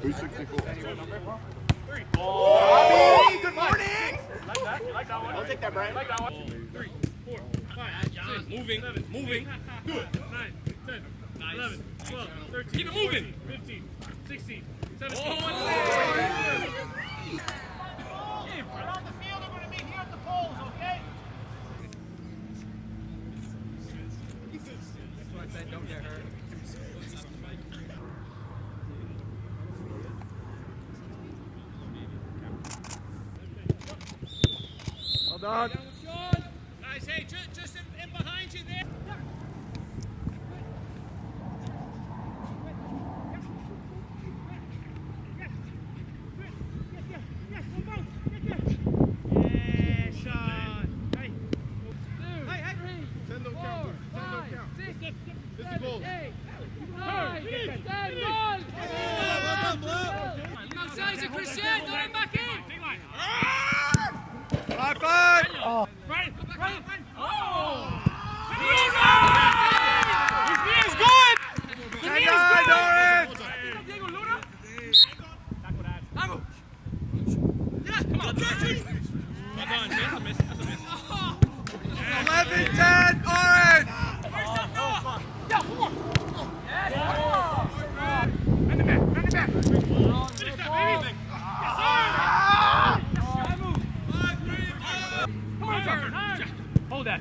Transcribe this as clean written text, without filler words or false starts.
Bobby, good morning. Like that? You like that one? I'll take that, Brian. Like that one? 3, 4, 5, 6, moving, moving. Good. 9, 10, 11, 12, 13. Keep it moving. 15, 16, 17. Around the field, we're going to meet here at the poles, okay? That's why I said don't get hurt. Well done. Guys, hey, just in behind you there. Yeah, Sean. Hey. 10 don't count. 10 don't count. This is goal. Outside you, Christian. Throw him back in. High five. Right, right. Oh! His knee is good. His knee is good. Diego Luna. Yeah, come on. Well done. That's a miss. That's a miss. 11-10, orange. Man the back. Man the back. Finish that, baby. Yes, sir. Hold that.